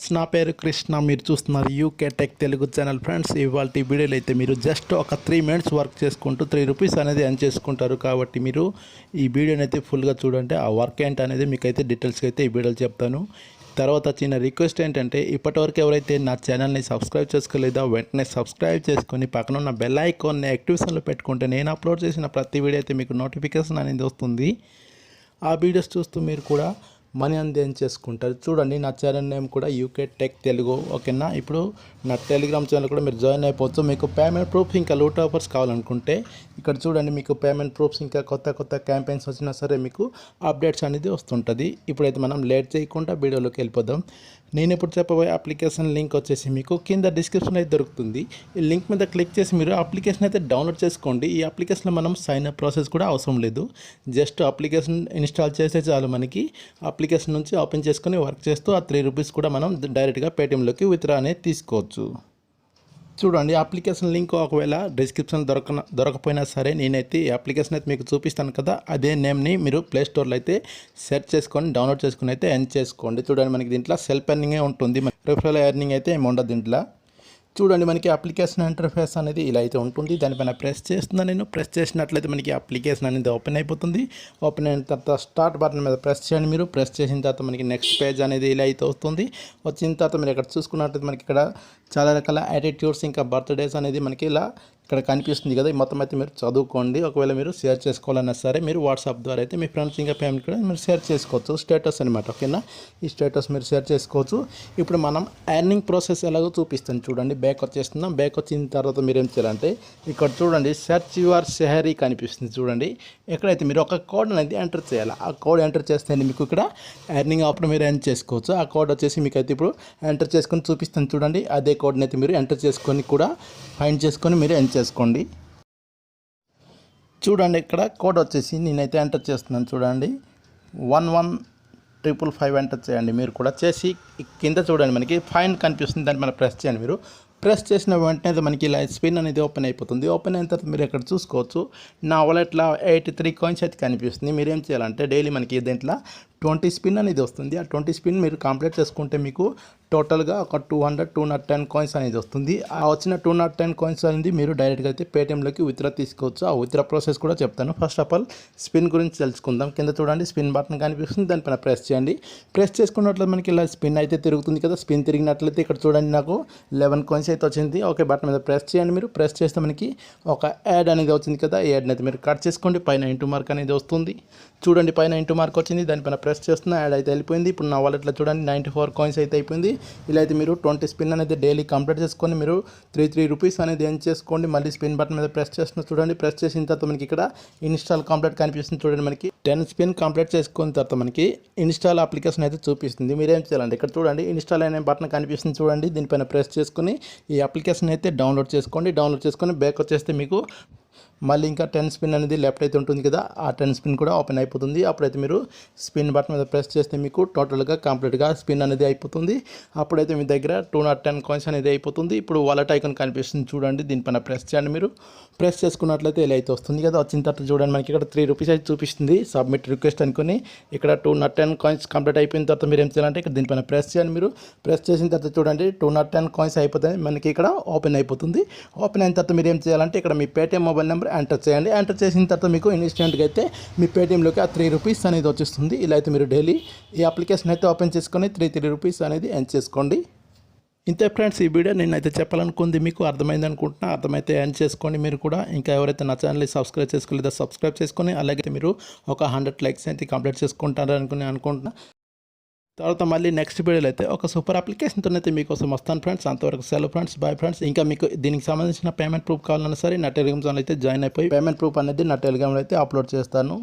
friends నా పేరు కృష్ణ మీరు చూస్తున్నారు UK tech Telugu channel friends ఇవాల్టి వీడియోలో అయితే మీరు జస్ట్ ఒక 3 మినిట్స్ వర్క్ చేసుకుంటూ 3 రూపీస్ అనేది ఎర్న్ చేసుకుంటారు కాబట్టి మీరు ఈ వీడియోని అయితే ఫుల్గా చూడండి ఆ వర్క్ ఏంటి అనేది మీకు అయితే డీటెయిల్స్గా అయితే ఈ వీడియోలో చెప్తాను తర్వాత చిన్న రిక్వెస్ట్ ఏంటంటే ఇప్పటివరకు ఎవరైతే నా ఛానల్ని సబ్స్క్రైబ్ చేసుకోలేదో వెంటనే సబ్స్క్రైబ్ చేసుకొని పక్కన ఉన్న బెల్ ఐకాన్ని యాక్టివేషన్లో పెట్టుకుంటే నేను అప్లోడ్ చేసిన ప్రతి వీడియో అయితే మీకు నోటిఫికేషన్ అనేది వస్తుంది ఆ వీడియోస్ చూస్తూ మీరు కూడా మనీ అనేది ఏం చేసుకుంటారు చూడండి నా ఛానల్ నేమ్ కూడా యూకే టెక్ తెలుగు ఓకేనా ఇప్పుడు నా టెలిగ్రామ్ ఛానల్ కూడా మీరు జాయిన్ అయిపోవచ్చు మీకు పేమెంట్ ప్రూఫ్ ఇంకా లూట్ ఆఫర్స్ కావాలనుకుంటే ఇక్కడ చూడండి మీకు పేమెంట్ ప్రూఫ్స్ ఇంకా కొత్త క్యాంపెయిన్స్ వచ్చినా సరే మీకు అప్డేట్స్ అనేది వస్తుంటుంది ఇప్పుడైతే మనం లేట్ చేయకుండా వీడియోలోకి వెళ్ళిపోదాం నేను ఇప్పుడు చెప్పబోయే అప్లికేషన్ లింక్ వచ్చేసి మీకు కింద డిస్క్రిప్షన్ అయితే దొరుకుతుంది ఈ లింక్ మీద క్లిక్ చేసి మీరు అప్లికేషన్ అయితే డౌన్లోడ్ చేసుకోండి ఈ అప్లికేషన్లో మనం సైన్ అప్ ప్రాసెస్ కూడా అవసరం లేదు జస్ట్ అప్లికేషన్ ఇన్స్టాల్ చేస్తే చాలు మనకి అప్లికేషన్ నుంచి ఓపెన్ చేసుకొని వర్క్ చేస్తూ ఆ 3 రూపీస్ కూడా మనం డైరెక్ట్గా పేటిఎంలోకి విత్డ్రా అనేది తీసుకోవచ్చు చూడండి అప్లికేషన్ లింక్ ఒకవేళ డిస్క్రిప్షన్ దొరకపోయినా సరే నేనైతే ఈ అప్లికేషన్ అయితే మీకు చూపిస్తాను కదా అదే నేమ్ని మీరు ప్లేస్టోర్లో అయితే సెర్చ్ చేసుకొని డౌన్లోడ్ చేసుకుని అయితే ఎర్న్ చేసుకోండి చూడండి మనకి దీంట్లో సెల్ఫ్ ఎర్నింగే ఉంటుంది రిఫరల్ ఎర్నింగ్ అయితే ఏమి ఉండదు దీంట్లో చూడండి మనకి అప్లికేషన్ ఇంటర్ఫేస్ అనేది ఇలా అయితే ఉంటుంది దానిపైన ప్రెస్ చేస్తున్నాను నేను ప్రెస్ చేసినట్లయితే మనకి అప్లికేషన్ అనేది ఓపెన్ అయిపోతుంది ఓపెన్ అయిన తర్వాత స్టార్ట్ బటన్ మీద ప్రెస్ చేయండి మీరు ప్రెస్ చేసిన తర్వాత మనకి నెక్స్ట్ పేజ్ అనేది ఇలా అయితే వస్తుంది వచ్చిన తర్వాత మీరు ఇక్కడ చూసుకున్నట్లయితే మనకి ఇక్కడ చాలా రకాల యాటిట్యూడ్స్ ఇంకా బర్త్డేస్ అనేది మనకి ఇలా ఇక్కడ కనిపిస్తుంది కదా ఈ మొత్తం అయితే మీరు చదువుకోండి ఒకవేళ మీరు షేర్ చేసుకోవాలన్నా సరే మీరు వాట్సాప్ ద్వారా అయితే మీ ఫ్రెండ్స్ ఇంకా ఫ్యామిలీ కూడా మీరు షేర్ చేసుకోవచ్చు స్టేటస్ అనమాట ఓకేనా ఈ స్టేటస్ మీరు షేర్ చేసుకోవచ్చు ఇప్పుడు మనం ఎర్నింగ్ ప్రాసెస్ ఎలాగో చూపిస్తాను చూడండి బ్యాక్ వచ్చేస్తున్నాం బ్యాక్ వచ్చిన తర్వాత మీరు ఏం చేయాలంటే ఇక్కడ చూడండి సెర్చ్ యువర్ షహరీ కనిపిస్తుంది చూడండి ఎక్కడైతే మీరు ఒక కోడ్ అనేది ఎంటర్ చేయాలి ఆ కోడ్ ఎంటర్ చేస్తే మీకు ఇక్కడ ఎర్నింగ్ ఆఫర్ మీరు ఎర్న్ చేసుకోవచ్చు ఆ కోడ్ వచ్చేసి మీకు అయితే ఇప్పుడు ఎంటర్ చేసుకొని చూపిస్తాను చూడండి అదే కోడ్ని అయితే మీరు ఎంటర్ చేసుకొని కూడా ఫైండ్ చేసుకొని మీరు ఎర్న్ చేసుకోండి చూడండి ఇక్కడ కోడ్ వచ్చేసి నేనైతే ఎంటర్ చేస్తున్నాను చూడండి 11555 ఎంటర్ చేయండి మీరు కూడా చేసి కింద చూడండి మనకి ఫైన్ కనిపిస్తుంది దాన్ని మనం ప్రెస్ చేయండి మీరు ప్రెస్ చేసిన వెంటనే మనకి ఇలా స్పిన్ అనేది ఓపెన్ అయిపోతుంది ఓపెన్ అయిన తర్వాత మీరు ఇక్కడ చూసుకోవచ్చు నా వాలెట్లో 83 కాయిన్స్ అయితే కనిపిస్తుంది మీరు ఏం చేయాలంటే డైలీ మనకి దీంట్లో 20 స్పిన్ అనేది వస్తుంది ఆ 20 స్పిన్ మీరు కంప్లీట్ చేసుకుంటే మీకు టోటల్గా ఒక 210 కాయిన్స్ అనేది వస్తుంది ఆ వచ్చిన 210 కాయిన్స్ అనేది మీరు డైరెక్ట్గా అయితే పేటిఎంలోకి విత్డ్రా తీసుకోవచ్చు ఆ విత్డ్రా ప్రాసెస్ కూడా చెప్తాను ఫస్ట్ ఆఫ్ ఆల్ స్పిన్ గురించి తెలుసుకుందాం కింద చూడండి స్పిన్ బటన్ కనిపిస్తుంది దానిపైన ప్రెస్ చేయండి ప్రెస్ చేసుకున్నట్లయితే మనకి ఇలా స్పిన్ అయితే తిరుగుతుంది కదా స్పిన్ తిరిగినట్లయితే ఇక్కడ చూడండి నాకు 11 కాయిన్స్ అయితే వచ్చింది ఓకే బటన్ మీద ప్రెస్ చేయండి మీరు ప్రెస్ చేస్తే మనకి ఒక యాడ్ అనేది వచ్చింది కదా ఈ యాడ్ని అయితే మీరు కట్ చేసుకోండి పైన ఇంటూ మార్క్ అనేది వస్తుంది చూడండి పైన ఇంటూ మార్క్ వచ్చింది దానిపైన ప్రెస్ చేస్తున్నా యాడ్ అయితే వెళ్ళిపోయింది ఇప్పుడు నా వాలెట్లో చూడండి 94 కాయిన్స్ అయితే అయిపోయింది ఇలా అయితే మీరు 20 స్పిన్ అనేది డైలీ కంప్లీట్ చేసుకొని మీరు 3 రూపీస్ అనేది ఎర్న్ చేసుకోండి మళ్ళీ స్పిన్ బటన్ మీద ప్రెస్ చేస్తున్నా చూడండి ప్రెస్ చేసిన తర్వాత మనకి ఇక్కడ ఇన్స్టాల్ కంప్లీట్ కనిపిస్తుంది చూడండి మనకి 10 స్పిన్ కంప్లీట్ చేసుకున్న తర్వాత మనకి ఇన్స్టాల్ అప్లికేషన్ అయితే చూపిస్తుంది మీరేం చేయాలంటే ఇక్కడ చూడండి ఇన్స్టాల్ అనే బటన్ కనిపిస్తుంది చూడండి దీనిపైన ప్రెస్ చేసుకొని ఈ అప్లికేషన్ అయితే డౌన్లోడ్ చేసుకొని బ్యాక్ వచ్చేస్తే మీకు మళ్ళీ ఇంకా 10 స్పిన్ అనేది లెఫ్ట్ అయితే ఉంటుంది కదా ఆ 10 స్పిన్ కూడా ఓపెన్ అయిపోతుంది అప్పుడైతే మీరు స్పిన్ బటన్ మీద ప్రెస్ చేస్తే మీకు టోటల్గా కంప్లీట్గా స్పిన్ అనేది అయిపోతుంది అప్పుడైతే మీ దగ్గర 210 కాయిన్స్ అనేది అయిపోతుంది ఇప్పుడు వాలెట్ ఐకాన్ కనిపిస్తుంది చూడండి దీనిపైన ప్రెస్ చేయండి మీరు ప్రెస్ చేసుకున్నట్లయితే ఇలా అయితే వస్తుంది కదా వచ్చిన తర్వాత చూడండి మనకి ఇక్కడ 3 రూపీస్ అయితే చూపిస్తుంది సబ్మిట్ రిక్వెస్ట్ అనుకుని ఇక్కడ 210 కాయిన్స్ కంప్లీట్ అయిపోయిన తర్వాత మీరు ఏం చేయాలంటే ఇక్కడ దీనిపైన ప్రెస్ చేయండి మీరు ప్రెస్ చేసిన తర్వాత చూడండి 210 కాయిన్స్ అయిపోతాయి మనకి ఇక్కడ ఓపెన్ అయిపోతుంది ఓపెన్ అయిన తర్వాత మీరు ఏం చేయాలంటే ఇక్కడ మీ పేటిఎం మొబైల్ నెంబర్ ఎంటర్ చేయండి ఎంటర్ చేసిన తర్వాత మీకు ఇన్స్టెంట్గా అయితే మీ పేటిఎంలోకి ఆ 3 రూపీస్ అనేది వచ్చేస్తుంది ఇలా అయితే మీరు డైలీ ఈ అప్లికేషన్ అయితే ఓపెన్ చేసుకొని 3 రూపీస్ అనేది ఎర్న్ చేసుకోండి ఇంతే ఫ్రెండ్స్ ఈ వీడియో నేనైతే చెప్పాలనుకుంది మీకు అర్థమైంది అనుకుంటున్నా అర్థమైతే ఎర్న్ చేసుకోండి మీరు కూడా ఇంకా ఎవరైతే నా ఛానల్ని సబ్స్క్రైబ్ చేసుకోలేదో సబ్స్క్రైబ్ చేసుకొని అలాగే మీరు ఒక 100 లైక్స్ అయితే కంప్లీట్ చేసుకుంటారు అనుకుంటున్నా తర్వాత మళ్ళీ నెక్స్ట్ వీడియోలో అయితే ఒక సూపర్ అప్లికేషన్తో అయితే మీకోసం వస్తాను ఫ్రెండ్స్ అంతవరకు సెలవు ఫ్రెండ్స్ బాయ్ ఫ్రెండ్స్ ఇంకా మీకు దీనికి సంబంధించిన పేమెంట్ ప్రూఫ్ కావాలన్నా సరే నా టెలిగ్రామ్ ఛానల్ అయితే జాయిన్ అయిపోయి పేమెంట్ ప్రూఫ్ అనేది నా టెలిగ్రామ్లో అయితే అప్లోడ్ చేస్తాను